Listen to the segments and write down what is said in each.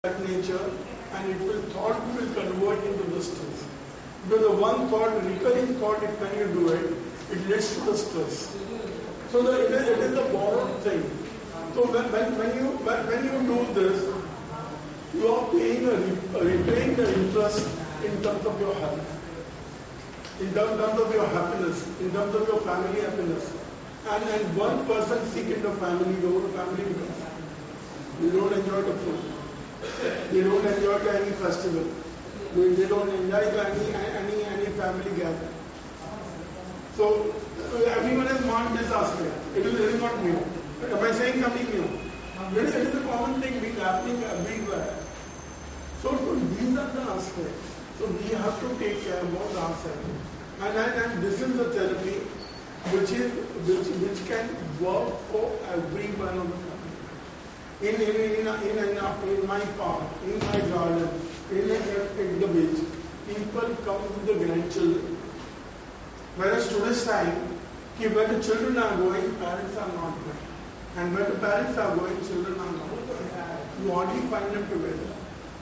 that nature, and it will thought will convert into the stress. Because the one thought, recurring thought, if when you do it, it leads to the stress. So it is a borrowed thing. So when you do this, you are repaying the interest in terms of your health, in terms of your happiness, in terms of your family happiness. And one person sick in the family, the whole family becomes. They don't enjoy the food. They don't enjoy any festival. They don't enjoy any family gathering. So everyone has marked this aspect. It is not new. Am I saying something new? It is a common thing being happening everywhere. So these are the aspects. So we have to take care about ourselves. And this is the therapy which can work for everyone on the family. In my park, in my garden, in the beach, people come with the grandchildren. Whereas today's time, when the children are going, parents are not going. And when the parents are going, children are not going. You hardly find them together.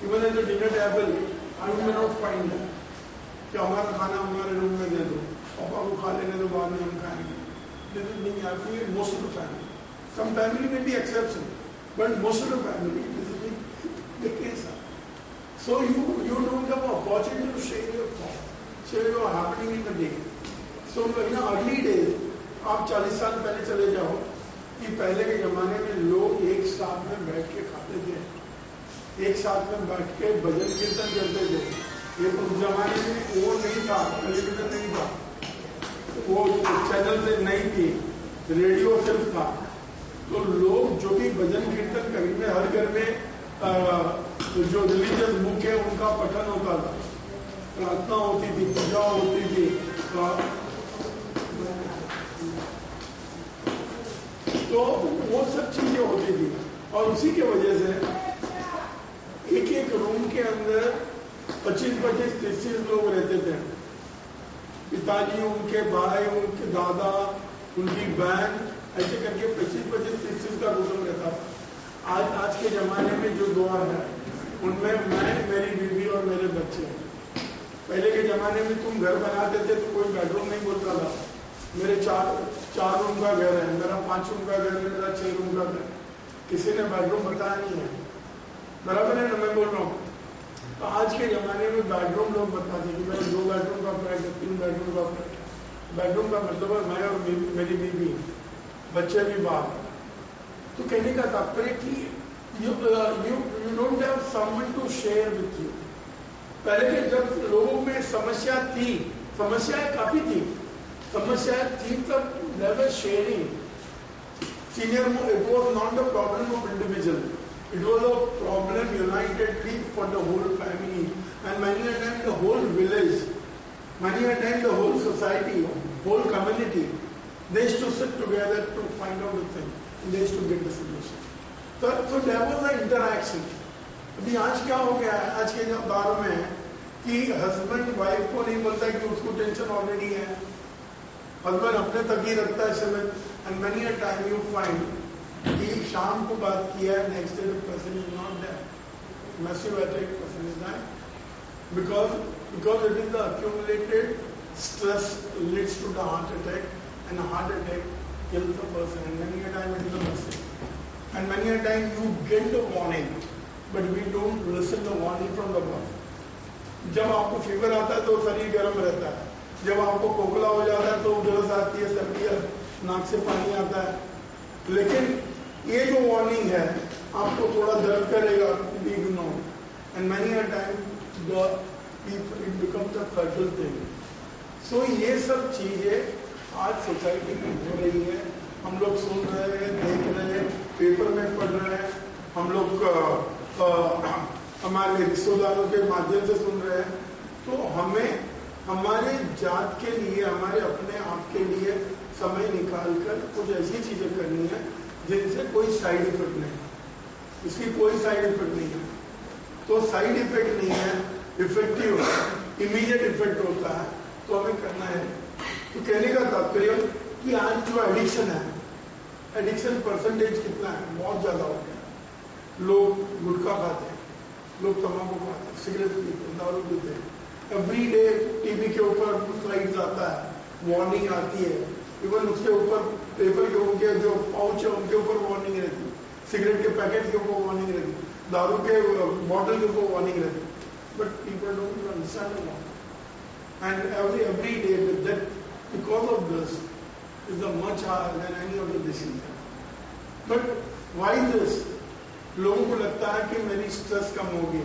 Even at the dinner table, you may not find them. कि हमारा खाना हमारे room में दे दो, पापा को खा लेने दो, बाद में हम खाएंगे. This is being happening in most of the family. Some family may be exception, but most of the family, this is the case. So you don't have an opportunity to share your thoughts, share your happening in the day. So in early days, आप 40 साल पहले चले जाओ कि पहले के जमाने में लोग एक साथ में बैठ के खाते थे, एक साथ में बैठ के भजन कीर्तन करते थे. ये उस जमाने में वो नहीं था, टेलीविजन नहीं था, वो चैनल से नहीं थी, रेडियो सिर्फ था. तो लोग जो भी भजन कीर्तन करीब में हर घर में जो रिलीजियस बुक है उनका पठन होता था, प्रार्थना होती थी, पूजा होती थी. तो वो सब चीजें होती थी. और उसी के वजह से एक रूम के अंदर 25-30 लोग रहते थे. पिताजी, उनके भाई, उनके दादा, उनकी बहन, ऐसे करके 25-30 का कुटुंब रहता था. आज के जमाने में जो द्वार है उनमें मैं, मेरी बीवी और मेरे बच्चे हैं. पहले के जमाने में तुम घर बनाते थे तो कोई बेडरूम नहीं बोलता था. मेरे चार रूम का घर है, मेरा 5 रूम का घर है, मेरा 6 रूम का घर. किसी ने बेडरूम बताया नहीं है. बराबर है ना मैं बोल रहा हूँ. तो आज के जमाने में बेडरूम लोग बताते हैं कि मेरे 2 बेडरूम का फ्लैट है, 3 बेडरूम का फ्लैट है. बेडरूम का मतलब है मैं और मेरी बीवी, बच्चे भी बाहर. तो कहने का तात्पर्य कि you don't have someone to share with you. पहले के जब लोगों में समस्या थी, समस्याएं काफी थी, समस्याएं थी तब never sharing. Senior, it was not the problem of individual. It was a problem unitedly for the whole family, and many a time the whole village, many a time the whole society, whole community, they used to sit together to find out the thing, and they used to get the solution. So there was an interaction. अभी आज क्या हो गया है, आज के दौर में कि हस्बैंड वाइफ को नहीं बोलता कि उसको टेंशन ऑलरेडी है. हस्बैंड अपने तक ही रखता है समय. And many a time you find कि शाम को बात किया है, next day the person is not there. Massive attack, person is dying because it is the accumulated stress leads to the heart attack, and a heart attack kills the person. And many a time it is a mistake. And many a time you get the warning, but we don't listen the warning from the above. जब आपको fever आता है तो शरीर गर्म रहता है. जब आपको कोकला हो जाता है तो उधरस आती है, सर्दी, नाक से पानी आता है. लेकिन ये जो वार्निंग है आपको थोड़ा दर्द करेगा, ignore. And many a time the people it becomes a fatal thing. So ये सब चीजें आज सोसाइटी में हो रही है. हम लोग सुन रहे हैं, देख रहे हैं, पेपर में पढ़ रहे हैं, हम लोग हमारे रिश्तेदारों के माध्यम से सुन रहे हैं. तो हमें हमारे जात के लिए, हमारे अपने आप के लिए समय निकालकर कुछ ऐसी चीजें करनी है जिनसे कोई साइड इफेक्ट नहीं है. इसकी कोई साइड इफेक्ट नहीं है. तो साइड इफेक्ट नहीं है, इफेक्टिव, इमीडिएट इफेक्ट होता है, तो हमें करना है. तो कहने का तात्पर्य कि आज जो एडिक्शन है, एडिक्शन परसेंटेज कितना है, बहुत ज्यादा हो गया. लोग गुटखा खाते हैं, लोग तंबाकू खाते, सिगरेट पीते, दारू पीते हैं। एवरी डे टीवी के ऊपर स्लाइड्स आता है, वार्निंग आती है, इवन उसके ऊपर पेपर के उनके जो पाउच है उनके ऊपर वार्निंग रहती, सिगरेट के पैकेट के ऊपर वार्निंग रहती, दारू के बॉटल के ऊपर वार्निंग रहती। But people don't understand and every day the death because of this is much higher than any of the diseases. But why this? लोगों को लगता है कि मेरी स्ट्रेस कम होगी,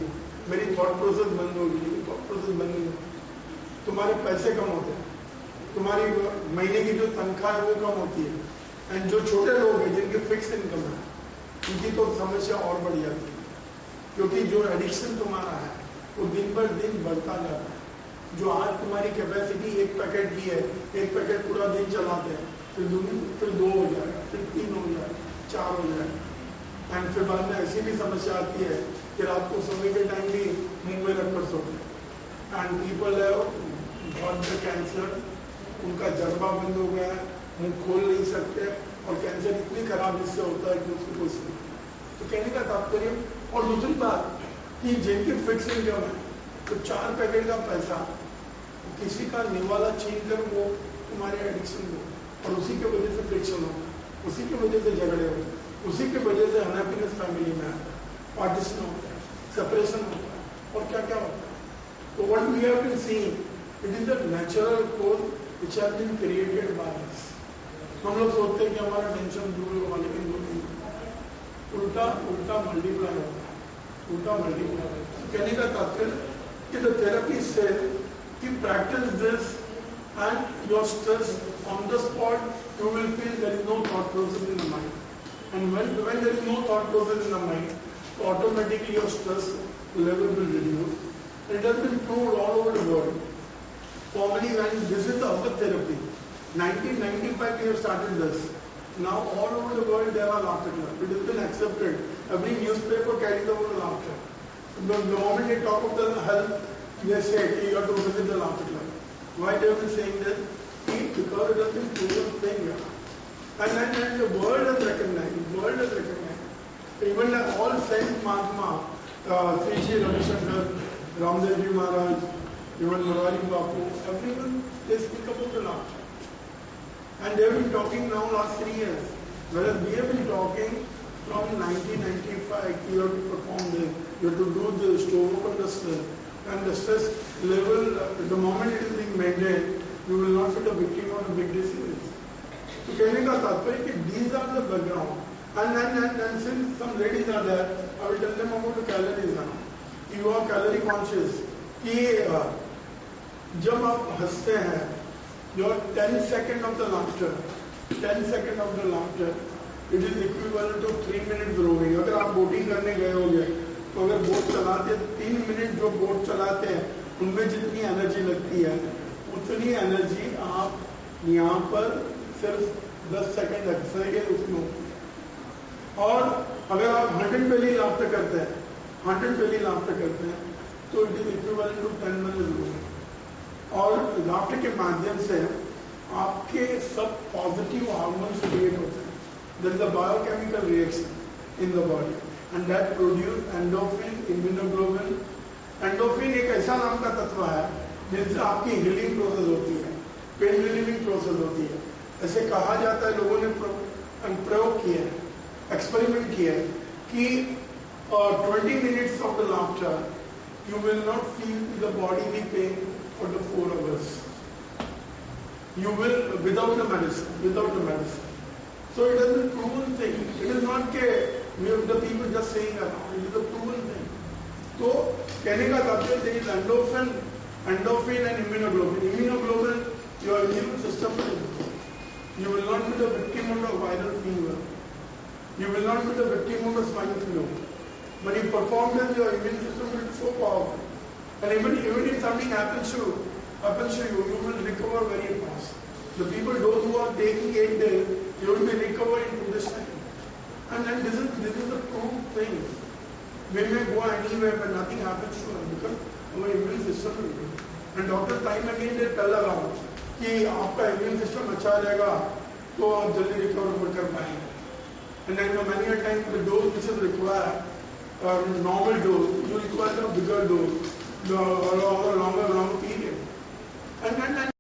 मेरी थॉट प्रोसेस बंद होगी, लेकिन थॉट प्रोसेस बंद नहीं होती। तुम्हारे पैसे कम होते हैं, तुम्हारी महीने की जो तनख्वाह है वो कम होती है, एंड जो छोटे लोग हैं जिनकी फिक्स इनकम है उनकी तो समस्या और बढ़ जाती है, क्योंकि जो एडिक्शन तुम्हारा है वो दिन भर दिन बढ़ता जाता है। जो आज तुम्हारी कैपेसिटी एक पैकेट की है, एक पैकेट पूरा दिन चलाते हैं, फिर 2 हो जाएगा, फिर 3 हो जाएगा, 4 हो जाएगा, एंड फिर बाद में ऐसी भी समस्या आती है कि रात को सोने के टाइम भी मुंह में रखकर सोते हैं, and people got the cancer, उनका जज्बा बंद हो गया है, मुंह खोल नहीं सकते, और कैंसर इतनी खराब इससे होता है कि उसको कोई सुन। तो कहने का तात्पर्य, और दूसरी बात कि जिनकी फिक्स इनकम है तो 4 पैकेट का पैसा किसी का निवाला छीन कर वो तुम्हारे एडिक्शन हो, और उसी के वजह से फ्रिक्शन होता है, उसी की वजह से झगड़े होते हैं, उसी की वजह से अनहैप्पीनेस फैमिली में आता है, पार्टीशन होता है, सेपरेशन होता है, और क्या क्या होता है। तो what we have been seeing, it is the natural cause which has been created by us. हम लोग सोचते हैं कि हमारा टेंशन दूर होगा, लेकिन दूर नहीं होगा, उल्टा उल्टा मल्टीप्लाई होता है, उल्टा मल्टीप्लाई होता है। कहने का तात्पर्य कि the therapy said कि practice this and your stress on the spot, you will feel there is no thought process in the mind, and when there is no thought process in the mind, so automatically your stress level will reduce. And it has been proved all over the world. Formerly, when this is the other therapy, 1995 we have started this. Now all over the world there are laughter clubs. It has been accepted. Every newspaper carries the word laughter. The moment they talk of the health, they say you have to visit the laughter club. Why they have been saying this? Because it has been proven thing. And the world has recognized. Even all saints, Mahatma, Sri Sri Ravi Shankar, Ramdev Ji Maharaj, even Murari Bapu, everyone, they speak about the laughter. And they have been talking now last 3 years. Whereas we have been talking from 1995, you have to perform this, you have to do this to overcome the stress. And the stress level, the moment it is being maintained, you will not be the victim of a big disease. So कहने का तात्पर्य कि these are the background. And since some ladies are there, I will tell them about the calories now. You are calorie conscious. कि जब आप हंसते हैं, your 10 seconds of the laughter, it is equivalent to 3 minutes rowing. अगर आप boating करने गए होंगे, तो अगर बोट चलाते 3 मिनट जो बोट चलाते हैं, उनमें जितनी एनर्जी लगती है, उतनी एनर्जी आप यहाँ पर सिर्फ 10 सेकंड हंसेंगे उसमें होती है। और अगर आप 100 belly laughter करते हैं, तो it is equivalent to 10 minutes रowing। और लाफ्टर के माध्यम से आपके सब पॉजिटिव हार्मोन्स क्रिएट होते हैं। There is a biochemical reaction in the body, and that produce endorphin, immunoglobulin. Endorphin एक ऐसा नाम का तत्व है जिससे आपकी हीलिंग प्रोसेस होती है, पेन रिलीविंग प्रोसेस होती है। ऐसे कहा जाता है, लोगों ने प्रयोग किया है, एक्सपेरिमेंट किया है कि 20 minutes of the laughter, you will not feel the bodily pain for the 4 hours. You will without the medicine. So it is a proven thing. It is not that we have the people just saying around. It is a proven thing. So कहने का तात्पर्य there is endorphin and immunoglobulin. Immunoglobulin, your immune system will improve. You will not be the victim of the viral fever. You will not be the victim of the swine flu. When you perform this, your immune system will be so powerful. And even if something happens to you, you will recover very fast. The people, those who are taking 8 days, you will be recovered in this time. And this is the true thing. We may go anywhere, but nothing happens to us because our immune system will be. And doctor time again they tell around कि आपका immune system अच्छा रहेगा तो आप जल्दी recover कर पाएंगे. And then many a times the dose which is required normal dose, you require a bigger dose or a longer